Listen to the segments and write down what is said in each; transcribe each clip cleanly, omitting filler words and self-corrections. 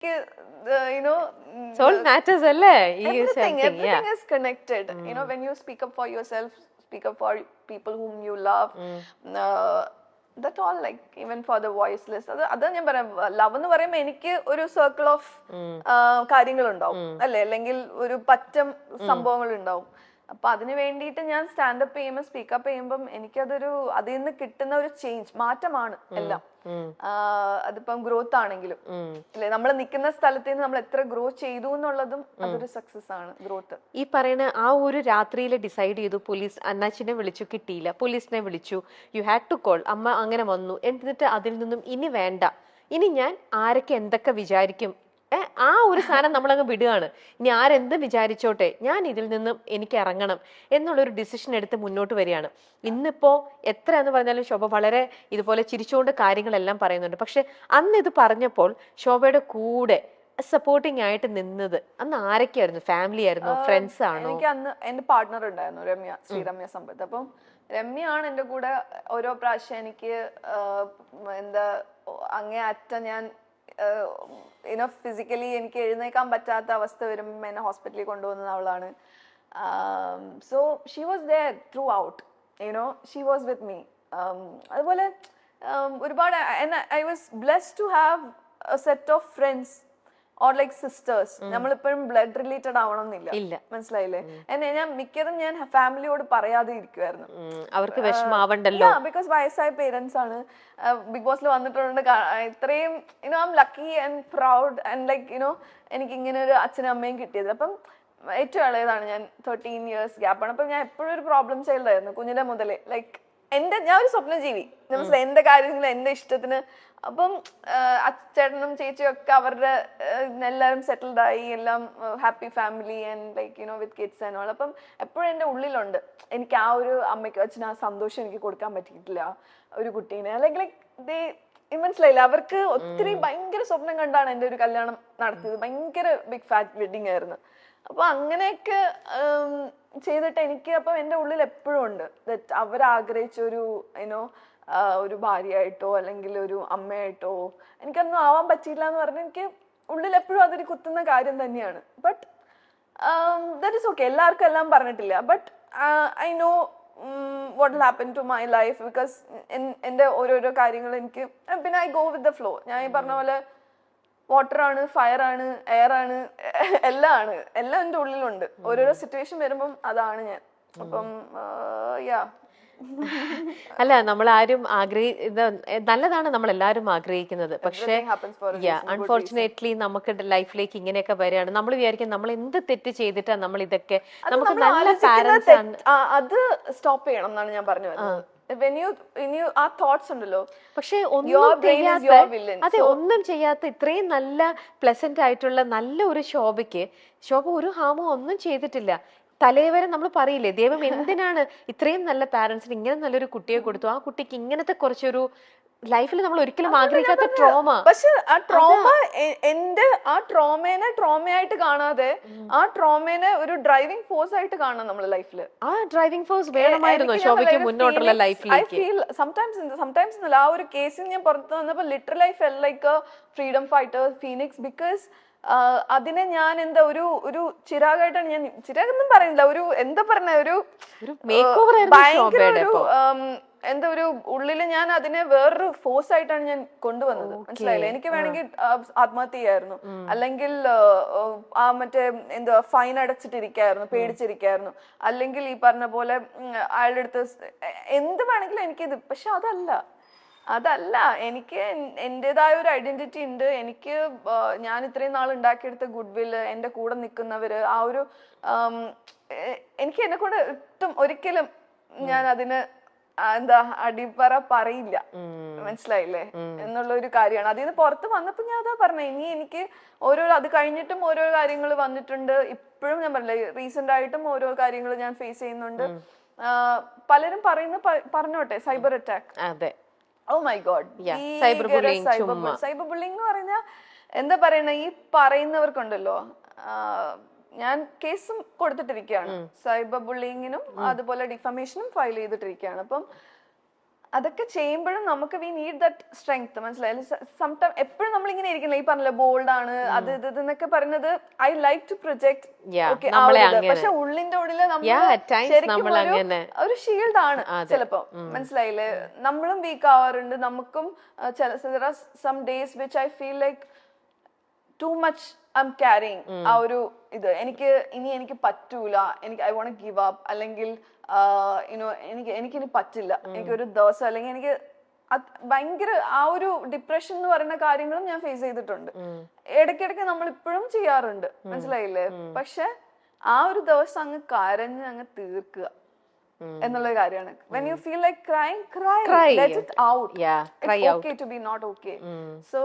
you know, soul matters alle everything is connected. You know, when you speak up for yourself, speak up for people whom you love, that all, like even for the voiceless, അത് ഞാൻ പറയാം, love എന്ന് പറയുമ്പോൾ എനിക്ക് ഒരു circle of കാര്യങ്ങൾ ഉണ്ടാവും അല്ലെ, അല്ലെങ്കിൽ ഒരു പറ്റം സംഭവങ്ങൾ ഉണ്ടാവും. അപ്പൊ അതിന് വേണ്ടിയിട്ട് ഞാൻ സ്റ്റാൻഡപ്പ് ചെയ്യുമ്പോൾ സ്പീക്കപ്പ് ചെയ്യുമ്പം എനിക്കതൊരു അതിൽ നിന്ന് കിട്ടുന്ന ഒരു ചേഞ്ച്, മാറ്റമാണ് എല്ലാം. അതിപ്പം ഗ്രോത്ത് ആണെങ്കിലും അല്ലെ, നമ്മൾ നിൽക്കുന്ന സ്ഥലത്ത് നിന്ന് നമ്മൾ എത്ര ഗ്രോ ചെയ്തു എന്നുള്ളതും അതൊരു സക്സസ് ആണ്, ഗ്രോത്ത്. ഈ പറയുന്ന ആ ഒരു രാത്രിയിൽ ഡിസൈഡ് ചെയ്തു, പോലീസ് അണ്ണാച്ചിനെ വിളിച്ചു, കിട്ടിയില്ല, പോലീസിനെ വിളിച്ചു, യു ഹാഡ് ടു കോൾ, അമ്മ അങ്ങനെ വന്നു, എന്നിട്ട് അതിൽ നിന്നും ഇനി വേണ്ട, ഇനി ഞാൻ ആരൊക്കെ എന്തൊക്കെ വിചാരിക്കും, ആ ഒരു സാധനം നമ്മളങ്ങ് വിടുകയാണ്. ഇനി ആരെന്ത് വിചാരിച്ചോട്ടെ, ഞാൻ ഇതിൽ നിന്നും എനിക്ക് ഇറങ്ങണം എന്നുള്ളൊരു ഡിസിഷൻ എടുത്ത് മുന്നോട്ട് വരികയാണ്. ഇന്നിപ്പോ എത്ര എന്ന് പറഞ്ഞാലും ശോഭ വളരെ ഇതുപോലെ ചിരിച്ചുകൊണ്ട് കാര്യങ്ങളെല്ലാം പറയുന്നുണ്ട്. പക്ഷെ അന്ന് ഇത് പറഞ്ഞപ്പോൾ ശോഭയുടെ കൂടെ സപ്പോർട്ടിങ് ആയിട്ട് നിന്നത് അന്ന് ആരൊക്കെയായിരുന്നു? ഫാമിലി ആയിരുന്നു, ഫ്രണ്ട്സ് ആണോ? എനിക്ക് അന്ന് എന്റെ പാർട്ട്ണർ ഉണ്ടായിരുന്നു, രമ്യ, ശ്രീരമ്യ സമ്പത്ത്. അപ്പം രമ്യയാണ് എന്റെ കൂടെ ഓരോ പ്രാവശ്യം എനിക്ക് എന്താ അങ്ങേ അറ്റ ഞാൻ ഫിസിക്കലി എനിക്ക് എഴുന്നേക്കാൻ പറ്റാത്ത അവസ്ഥ വരുമ്പോൾ എന്നെ ഹോസ്പിറ്റലിൽ കൊണ്ടുപോകുന്നത് അവളാണ്. So she was there throughout, she was with me. അതുപോലെ ഒരുപാട് I was blessed to have a set of friends or like sisters. നമ്മളിപ്പോഴും ബ്ലഡ് റിലേറ്റഡ് ആവണമെന്നില്ല, മനസ്സിലായില്ലേ? ഞാൻ മിക്കതും ഞാൻ ഫാമിലിയോട് പറയാതെ ഇരിക്കുവായിരുന്നു, അവർക്ക് വിഷമാവണ്ടല്ലോ. ബിക്കോസ് വയസ്സായ പേരൻസ് ആണ്, ബിഗ് ബോസിൽ വന്നിട്ടുണ്ട്, ഇത്രയും I am lucky and proud and like എനിക്ക് ഇങ്ങനെ ഒരു അച്ഛനും അമ്മയും കിട്ടിയത്. അപ്പം ഏറ്റവും ഇളയതാണ് ഞാൻ, 13 years ഗ്യാപ്പാണ്. അപ്പം ഞാൻ എപ്പോഴും ഒരു പ്രോബ്ലം ചൈൽഡ് ആയിരുന്നു കുഞ്ഞിലെ മുതലേ. ലൈക്ക് ഞാൻ ഒരു സ്വപ്നജീവി, മനസ്സിലായി, എന്റെ കാര്യങ്ങൾ എന്റെ ഇഷ്ടത്തിന്. അപ്പം ചേട്ടനും ചേച്ചിയും ഒക്കെ അവരുടെ എല്ലാവരും സെറ്റിൽഡ് ആയി, എല്ലാം happy family and like with kids and all. അപ്പം എപ്പോഴും എൻ്റെ ഉള്ളിലുണ്ട് എനിക്ക് ആ ഒരു അമ്മയ്ക്ക് അച്ഛന് ആ സന്തോഷം എനിക്ക് കൊടുക്കാൻ പറ്റിയിട്ടില്ല ഒരു കുട്ടീനെ. ലൈക്ക് മനസ്സിലായില്ല, അവർക്ക് ഒത്തിരി ഭയങ്കര സ്വപ്നം കണ്ടാണ് എൻ്റെ ഒരു കല്യാണം നടത്തിയത്. ഭയങ്കര ബിഗ് ഫാറ്റ് വെഡിങ് ആയിരുന്നു. അപ്പൊ അങ്ങനെയൊക്കെ ചെയ്തിട്ട് എനിക്ക് അപ്പം എൻ്റെ ഉള്ളിൽ എപ്പോഴും ഉണ്ട് ദറ്റ് അവരാഗ്രഹിച്ച ഒരു ഭാര്യയായിട്ടോ അല്ലെങ്കിൽ ഒരു അമ്മയായിട്ടോ എനിക്കൊന്നും ആവാൻ പറ്റിയില്ല എന്ന് പറഞ്ഞാൽ എനിക്ക് ഉള്ളിൽ എപ്പോഴും അതൊരു കുത്തുന്ന കാര്യം തന്നെയാണ്. ബട്ട് ദാറ്റ് ഇസ് ഓക്കെ, എല്ലാവർക്കും എല്ലാം പറഞ്ഞിട്ടില്ല. But I know what will happen to my life because എൻ്റെ ഓരോരോ കാര്യങ്ങൾ എനിക്ക് പിന്നെ I go with the flow. ഞാൻ ഈ പറഞ്ഞ പോലെ വാട്ടർ ആണ്, ഫയർ ആണ്, എയർ ആണ്, എല്ലാം ആണ്, എല്ലാം എൻ്റെ ഉള്ളിലുണ്ട്. ഓരോരോ സിറ്റുവേഷൻ വരുമ്പം അതാണ് ഞാൻ. അപ്പം അല്ല, നമ്മൾ ആരും നല്ലതാണ് നമ്മൾ എല്ലാവരും ആഗ്രഹിക്കുന്നത്. പക്ഷേ അൺഫോർച്ചുനേറ്റ്ലി നമുക്ക് ലൈഫിലേക്ക് ഇങ്ങനെയൊക്കെ വരികയാണ്. നമ്മൾ വിചാരിക്കും നമ്മൾ എന്ത് തെറ്റ് ചെയ്തിട്ടാണ് നമ്മൾ ഇതൊക്കെ, നമുക്ക് നല്ല പാരന്റ്സ് ആണ്. അത് സ്റ്റോപ്പ് ചെയ്യണം എന്നാണ് ഞാൻ പറഞ്ഞു വരുന്നത്. ആ തോട്ട്സ് ഉണ്ടല്ലോ, പക്ഷെ ഒന്നും ചെയ്യാത്ത ഇത്രയും നല്ല പ്ലസന്റ് ആയിട്ടുള്ള നല്ല ഒരു ശോഭ ഒരു ഹാമോ ഒന്നും ചെയ്തിട്ടില്ല. തലേവരെ നമ്മൾ പറയില്ലേ, ദൈവം എന്തിനാണ് ഇത്രയും നല്ല പാരന്റ്സിന് ഇങ്ങനെ നല്ലൊരു കുട്ടിയെ കൊടുത്തു, ആ കുട്ടിക്ക് ഇങ്ങനത്തെ കുറച്ചൊരു ലൈഫിൽ നമ്മൾ ഒരിക്കലും ആഗ്രഹിക്കാത്ത ട്രോമ. പക്ഷെ ആ ട്രോമേനെ ട്രോമയായിട്ട് കാണാതെ ആ ട്രോമേനെ ഒരു ഡ്രൈവിംഗ് ഫോഴ്സ് ആയിട്ട് കാണാം നമ്മുടെ ലൈഫിൽ. ആ ഡ്രൈവിംഗ് ഫോഴ്സ് വേണമായിരുന്നു ശോഭയ്ക്ക് മുന്നോട്ടുള്ള ലൈഫിലേക്ക്. സംടൈംസ് ആ ഒരു കേസിൽ ഞാൻ പുറത്ത് വന്നപ്പോ literally I fell like a freedom fighter phoenix. Because അതിനെ ഞാൻ എന്താ ഒരു ചിരാഗായിട്ടാണ് ഞാൻ, ചിരാഗൊന്നും പറയുന്നില്ല, ഒരു എന്താ പറഞ്ഞ ഒരു ഭയങ്കര ഒരു എന്താ ഒരു ഉള്ളില് ഞാൻ അതിനെ വേറൊരു ഫോഴ്സ് ആയിട്ടാണ് ഞാൻ കൊണ്ടുവന്നത്, മനസ്സിലായില്ലേ? എനിക്ക് വേണമെങ്കിൽ ആത്മഹത്യ ചെയ്യായിരുന്നു, അല്ലെങ്കിൽ ആ മറ്റേ എന്താ ഫൈൻ അടച്ചിട്ടിരിക്കായിരുന്നു, പേടിച്ചിരിക്കായിരുന്നു, അല്ലെങ്കിൽ ഈ പറഞ്ഞ പോലെ അയാളുടെ അടുത്ത് എന്ത് വേണമെങ്കിലും എനിക്കിത്. പക്ഷെ അതല്ല എനിക്ക് എൻ്റെതായ ഒരു ഐഡന്റിറ്റി ഉണ്ട്. എനിക്ക് ഞാൻ ഇത്രയും നാൾ ഉണ്ടാക്കിയെടുത്ത ഗുഡ് വില്ല്, എൻ്റെ കൂടെ നിൽക്കുന്നവര്, ആ ഒരു എനിക്ക് എന്നെ കൊണ്ട് ഒരിക്കലും ഞാൻ അതിന് എന്താ അടിപ്പറ പറയില്ല, മനസ്സിലായില്ലേ എന്നുള്ള ഒരു കാര്യമാണ്. അതിൽ നിന്ന് പുറത്ത് വന്നപ്പോ ഞാൻ അതാ പറഞ്ഞ, ഇനി എനിക്ക് അത് കഴിഞ്ഞിട്ടും ഓരോ കാര്യങ്ങൾ വന്നിട്ടുണ്ട്. ഇപ്പോഴും ഞാൻ പറഞ്ഞില്ലേ, റീസെന്റ് ആയിട്ടും ഓരോ കാര്യങ്ങൾ ഞാൻ ഫേസ് ചെയ്യുന്നുണ്ട്. പലരും പറഞ്ഞോട്ടെ സൈബർ അറ്റാക്ക്, അതെ, oh my God, cyber bullying എന്ന് പറഞ്ഞാൽ എന്താ പറയണ, ഈ പറയുന്നവർക്കുണ്ടല്ലോ, ഞാൻ കേസും കൊടുത്തിട്ടിരിക്കുകയാണ്, സൈബർ ബുള്ളിങ്ങിനും അതുപോലെ ഡിഫമേഷനും ഫയൽ ചെയ്തിട്ടിരിക്കുകയാണ്. അപ്പം അതൊക്കെ ചെയ്യുമ്പോഴും നമുക്ക് വി നീഡ് ദാറ്റ് സ്ട്രെങ്ത്, മനസ്സിലായി? സംടൈം എപ്പോഴും നമ്മൾ ഇങ്ങനെ ഇരിക്കില്ല, ഈ പറഞ്ഞില്ല ബോൾഡ് ആണ് അത് ഇത് എന്നൊക്കെ പറയുന്നത്. ഐ ലൈക്ക് ടു പ്രൊജക്ട്, പക്ഷെ ഉള്ളിന്റെ ഉള്ളില് നമ്മൾ ഒരു ഷീൽഡ് ആണ് ചിലപ്പോ, മനസ്സിലായില്ലേ? നമ്മളും വീക്ക് ആവാറുണ്ട്. നമുക്കും some days which I feel like too much I'm carrying ആ ഒരു ഇത്. എനിക്ക് പറ്റൂല, ഐ വോണ്ട് ഗിവ് അപ്പ്, അല്ലെങ്കിൽ എനിക്കിനി പറ്റില്ല, എനിക്കൊരു ദിവസം, അല്ലെങ്കിൽ എനിക്ക് ഭയങ്കര ആ ഒരു ഡിപ്രഷൻ എന്ന് പറയുന്ന കാര്യങ്ങളും ഞാൻ ഫേസ് ചെയ്തിട്ടുണ്ട്. ഇടയ്ക്കിടയ്ക്ക് നമ്മൾ ഇപ്പോഴും ചെയ്യാറുണ്ട്, മനസ്സിലായില്ലേ? പക്ഷെ ആ ഒരു ദിവസം അങ്ങ് കരഞ്ഞ് അങ്ങ് തീർക്കുക എന്നുള്ള കാര്യമാണ്. when you feel like crying, cry. Let it out. It's okay to be not okay. So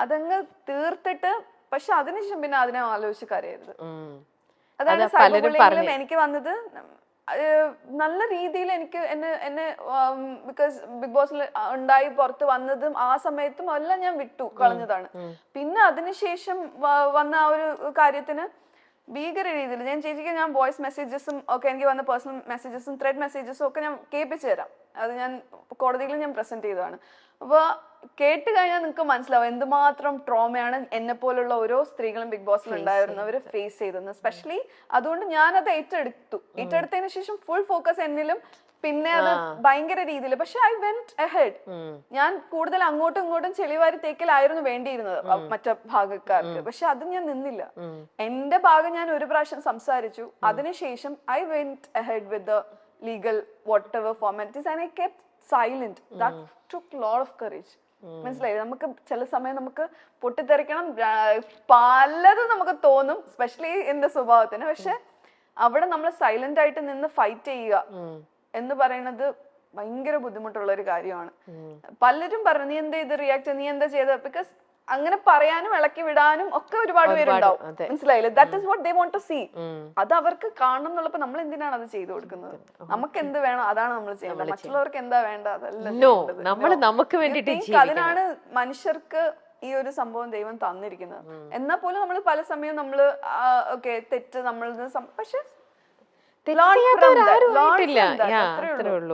അതങ്ങ് തീർത്തിട്ട്, പക്ഷെ അതിനുശേഷം പിന്നെ അതിനെ ആലോചിച്ച് കരയരുത്. അതാണ് സൈബർ ബുള്ളിങ്ങിലും എനിക്ക് വന്നത്. നല്ല രീതിയിൽ എനിക്ക് എന്നെ ബിക്കോസ് ബിഗ് ബോസിൽ ഉണ്ടായി പുറത്ത് വന്നതും ആ സമയത്തും എല്ലാം ഞാൻ വിട്ടു കളഞ്ഞതാണ്. പിന്നെ അതിനുശേഷം വന്ന ആ ഒരു കാര്യത്തിന് ഭീകര രീതിയിൽ ഞാൻ ചേച്ചിക്ക് ഞാൻ വോയിസ് മെസ്സേജസും ഒക്കെ, എനിക്ക് വന്ന പേഴ്സണൽ മെസ്സേജസും ത്രെഡ് മെസ്സേജസും ഒക്കെ ഞാൻ കേൾപ്പിച്ചു തരാം. അത് ഞാൻ കോടതിയിൽ ഞാൻ പ്രസന്റ് ചെയ്തതാണ്. അപ്പോൾ കേട്ട് കഴിഞ്ഞാൽ നിങ്ങൾക്ക് മനസ്സിലാവും എന്തുമാത്രം ട്രോമയാണ് എന്നെ പോലുള്ള ഓരോ സ്ത്രീകളും ബിഗ് ബോസിൽ ഉണ്ടായിരുന്നവർ ഫേസ് ചെയ്തത്. സ്പെഷ്യലി അതുകൊണ്ട് ഞാനത് ഏറ്റെടുത്തതിന് ശേഷം ഫുൾ ഫോക്കസ് എന്നിലും, പിന്നെ അത് ഭയങ്കര രീതിയിൽ. പക്ഷെ ഐ വെന്റ് അഹെഡ്. ഞാൻ കൂടുതൽ അങ്ങോട്ടും ഇങ്ങോട്ടും ചെളിവാരി തേക്കലായിരുന്നു വേണ്ടിയിരുന്നത് മറ്റു ഭാഗക്കാർക്ക്. പക്ഷെ അത് ഞാൻ നിന്നില്ല. എന്റെ ഭാഗം ഞാൻ ഒരു പ്രാവശ്യം സംസാരിച്ചു. അതിനുശേഷം I went ahead with the legal what ever formalities and I kept silent. That took lot of courage. മനസ്സിലായി? നമുക്ക് ചില സമയം നമുക്ക് പൊട്ടിത്തെറിക്കണം, പലതും നമുക്ക് തോന്നും, സ്പെഷ്യലി എന്റെ സ്വഭാവത്തിന്. പക്ഷെ അവിടെ നമ്മൾ സൈലന്റ് ആയിട്ട് നിന്ന് ഫൈറ്റ് ചെയ്യുക എന്ന് പറയുന്നത് ഭയങ്കര ബുദ്ധിമുട്ടുള്ള ഒരു കാര്യമാണ്. പലരും പറഞ്ഞു നീ എന്താ ഇത് റിയാക്ട്, നീ എന്താ ചെയ്തത്? ബിക്കോസ് അങ്ങനെ പറയാനും ഇളക്കി വിടാനും ഒക്കെ ഒരുപാട് പേരുണ്ടാവും, മനസ്സിലായില്ലേ? That is what they want to see. അത് അവർക്ക് കാണണം എന്നുള്ളപ്പോ നമ്മൾ എന്തിനാണ് അത് ചെയ്തു കൊടുക്കുന്നത്? നമുക്ക് എന്ത് വേണം അതാണ് നമ്മൾ ചെയ്യേണ്ടത്. മറ്റുള്ളവർക്ക് എന്താ വേണ്ട അതല്ല. അതിനാണ് മനുഷ്യർക്ക് ഈ ഒരു സംഭവം ദൈവം തന്നിരിക്കുന്നത്. എന്നാൽ പോലും നമ്മൾ പല സമയം നമ്മള് ഓക്കെ തെറ്റ് നമ്മൾ, പക്ഷെ തെറ്റ് ചെയ്യാത്തവരാരും ആയിട്ടില്ല. അത്രേ ഉള്ളൂ.